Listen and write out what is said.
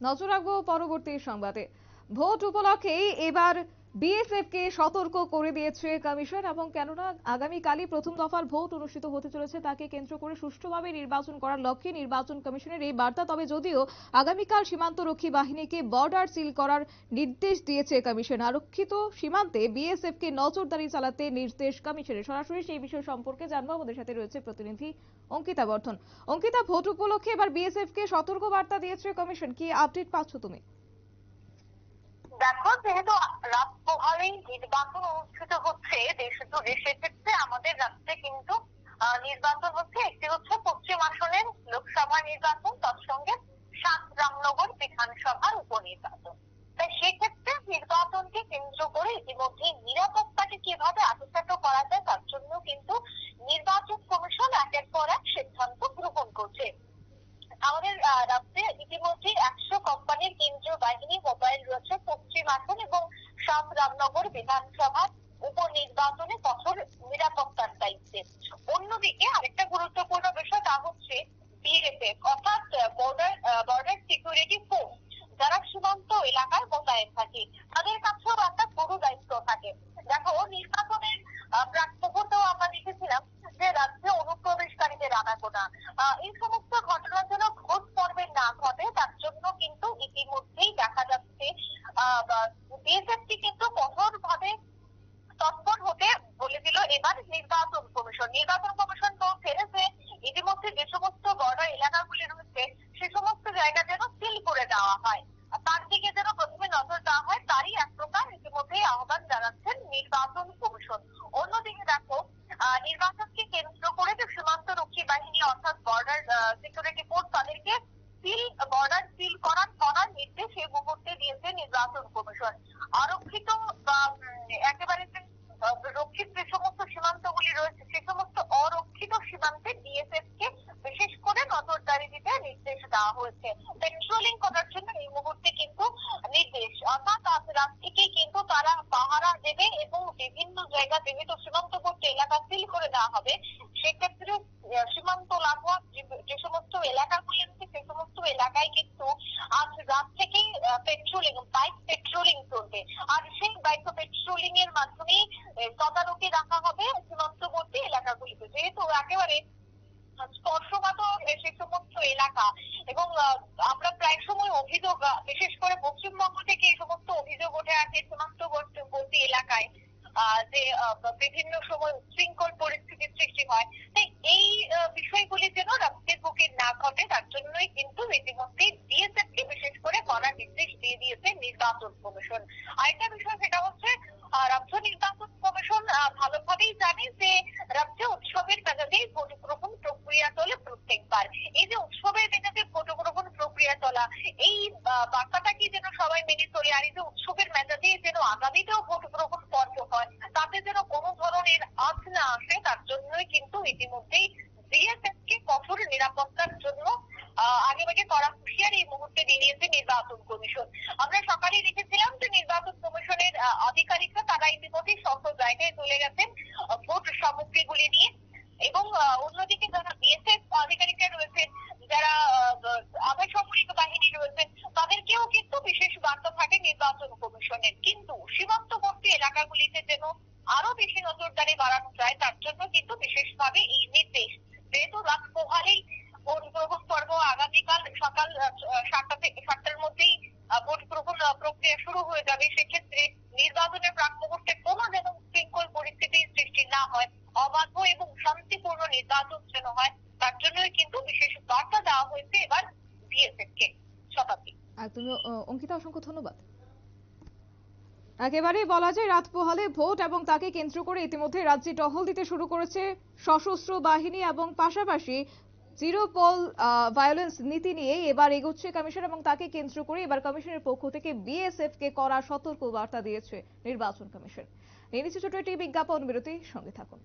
নজর রাখবো পরবর্তী সংবাদে। ভোট উপলক্ষে এবার বিএসএফ কে সতর্ক করে দিয়েছে কমিশন, এবং কেননা আগামীকালই প্রথম দফার ভোট অনুষ্ঠিত হতে চলেছে, তাকে কেন্দ্র করে সুষ্ঠুভাবে নির্বাচন করার লক্ষ্যে নির্বাচন কমিশনের এই বার্তা। তবে যদিও আগামীকাল সীমান্তরক্ষী বাহিনীকে বর্ডার সিল করার নির্দেশ দিয়েছে কমিশন, আরক্ষিত সীমান্তে বিএসএফ কে নজরদারি চালাতে নির্দেশ কমিশনের। সরাসরি সেই বিষয় সম্পর্কে জানবো, আমাদের সাথে রয়েছে প্রতিনিধি অঙ্কিতা বর্ধন। অঙ্কিতা, ভোট উপলক্ষে এবার বিএসএফ কে সতর্ক বার্তা দিয়েছে কমিশন, কি আপডেট পাচ্ছ তুমি? দেখো, যেহেতু রাত পোহালেই নির্বাচন অনুষ্ঠিত হচ্ছে দেশ জুড়ে, সেক্ষেত্রে আমাদের রাজ্যে কিন্তু নির্বাচন হচ্ছে। একটি হচ্ছে পশ্চিম আসনের লোকসভা নির্বাচন, তৎসঙ্গে ৭ রামনগর বিধানসভার উপনির্বাচন। তাই সেক্ষেত্রে নির্বাচনকে কেন্দ্র করে ইতিমধ্যে নিরাপত্তাকে কিভাবে আটসাট করা যায় তার জন্য কিন্তু নির্বাচন কমিশন একের পর এক সিদ্ধান্ত গ্রহণ করছে। আমাদের রাজ্যে ইতিমধ্যে ১০০ কোম্পানির কেন্দ্রীয় বাহিনী মোবাইল রয়েছে পশ্চিম আসন এবং ৭ রামনগর বিধানসভার উপনির্বাচনে কঠোর নিরাপত্তার দায়িত্বে। অন্যদিকে আরেকটা গুরুত্বপূর্ণ বিষয়, তা হচ্ছে বিএসএফ অর্থাৎ বর্ডার সিকিউরিটি ফোর্স, যারা সীমান্ত এলাকায় মোতায়েন থাকে, তাদের কাছেও একটা বড় দায়িত্ব থাকে। দেখো, নির্বাচনের প্রাক মুহূর্তেও আমরা দেখেছিলাম যে রাজ্যে অনুপ্রবেশকারীদের আনাগোনা, এই সমস্ত ঘটনা যেন ঘোষ পর্বে না ঘটে তার জন্য কিন্তু ইতিমধ্যেই দেখা যাচ্ছে বিএসএফকে কিন্তু কঠোর ভাবে তৎপর হতে বলে দিল এবার নির্বাচন কমিশন। নির্বাচন কমিশন বলছে যে ইতিমধ্যে যে সমস্ত বর্ডার এলাকাগুলি রয়েছে সে সমস্ত জায়গা যেন সিল করে দেওয়া হয়, তার দিকে যেন প্রথমে নজর দেওয়া হয়, তারই এক প্রকার ইতিমধ্যেই আহ্বান জানাচ্ছেন নির্বাচন কমিশন। অন্যদিকে দেখো, নির্বাচনকে কেন্দ্র করে যে সীমান্তরক্ষী বাহিনী অর্থাৎ বর্ডার সিকিউরিটি ফোর্স, তাদেরকে বর্ডার সিল করার নির্দেশ এই মুহূর্তে দিয়েছে নির্বাচন কমিশন। আরক্ষিত বা একেবারে রক্ষিত যে সমস্ত সীমান্তগুলি রয়েছে সে সমস্ত অরক্ষিত সীমান্তে বিএসএফ কে বিশেষ করে নজরদারি দিতে নির্দেশ দেওয়া হয়েছে। পেট্রোলিং করার জন্য এই মুহূর্তে কিন্তু নির্দেশ, অর্থাৎ আজ রাত থেকেই কিন্তু তারা পাহারা দেবে এবং বিভিন্ন জায়গা যেহেতু সীমান্তবর্তী এলাকা সিল করে দেওয়া হবে, সেক্ষেত্রে সীমান্ত লাগোয়া যে সমস্ত এলাকাগুলি রয়েছে সে সমস্ত এলাকায় কিন্তু আজ রাত থেকেই বাইক পেট্রোলিং চলবে। আর সেই বাইক পেট্রোলিং এর মাধ্যমে তদারকি রাখা হবে সীমান্তবর্তী এলাকাগুলিতে, যেহেতু একেবারে স্পর্শকাত সে সমস্ত এলাকা। এবং আমরা প্রায় সময় অভিযোগ, বিশেষ করে পশ্চিমবঙ্গ থেকে এই সমস্ত অভিযোগ ওঠে আসে সীমান্তবর্তী এলাকায় যে বিভিন্ন সময় উচ্ছৃঙ্খল পরিস্থিতির সৃষ্টি হয়। তাই এই বিষয়গুলি যেন রাজ্যের বুকে না ঘটে তার জন্যই কিন্তু ইতিমধ্যেই বিএসএফ কে বিশেষ করে কড়া নির্দেশ দিয়ে দিয়েছে নির্বাচন কমিশন। আরেকটা বিষয়, সেটা হচ্ছে রাজ্য নির্বাচন কমিশন ভালোভাবেই জানে যে রাজ্যে উৎসবের মেজাজেই ভোট গ্রহণ প্রক্রিয়া চলে প্রত্যেকবার। এই যে উৎসবের মেজাজে ভোট গ্রহণ প্রক্রিয়া চলা, এই বার্তাটাকে যেন সবাই মেনে চলে, আর এই যে উৎসবের মেজাজেই যেন আগামীতেও ভোট গ্রহণ পর্ব হয়, তাতে যেন কোনো ধরনের আঁচ না আসে তার জন্যই কিন্তু ইতিমধ্যেই বিএসএফ কে কঠোর নিরাপত্তার জন্য আগেভাগে করা হুঁশিয়ারি এই মুহূর্তে দিয়েছে নির্বাচন কমিশন। আমরা সকালে দেখেছিলাম যে নির্বাচন কমিশনের আধিকারিকরা তারা ইতিমধ্যেই সব জায়গায় চলে গেছেন ভোট সামগ্রীগুলি নিয়ে। এবং অন্যদিকে যারা বিএসএফ আধিকারিকরা রয়েছেন, যারা আধাসামরিক বাহিনী রয়েছেন, তাদেরকেও কিন্তু বিশেষ বার্তা থাকে নির্বাচন কমিশনের। কিন্তু সীমান্তবর্তী এলাকাগুলিতে যেন আরো বেশি নজরদারি বাড়ানো যায় তার জন্য কিন্তু বিশেষভাবে এই নির্দেশ। যেহেতু রাত পোহালেই ভোট গ্রহণ পর্ব, আগামীকাল সকাল ৭টার মধ্যেই ভোট গ্রহণ প্রক্রিয়া শুরু হয়ে যাবে, সেক্ষেত্রে নির্বাচনের প্রাক মুহূর্তে কোনো যেন উচ্ছৃঙ্খল পরিস্থিতির সৃষ্টি না হয়, অবাধ এবং শান্তিপূর্ণ নির্বাচন যেন হয় তার জন্যই কিন্তু বিশেষ বার্তা দেওয়া হয়েছে এবার বিএসএফ কে। শতাব্দী। আর তুমি অঙ্কিতা, অসংখ্য ধন্যবাদ। একেবারেই বলা যায় রাত পোহালে ভোট এবং তাকে কেন্দ্র করে ইতিমধ্যে রাজ্যে টহল দিতে শুরু করেছে সশস্ত্র বাহিনী, এবং পাশাপাশি জিরো পল ভায়োলেন্স নীতি নিয়ে এবার এগোচ্ছে কমিশন, এবং তাকে কেন্দ্র করে এবার কমিশনের পক্ষ থেকে বিএসএফ কে কড়া সতর্ক বার্তা দিয়েছে নির্বাচন কমিশন। নিয়ে নিচ্ছে ছোট একটি বিজ্ঞাপন বিরতি, সঙ্গে থাকুন।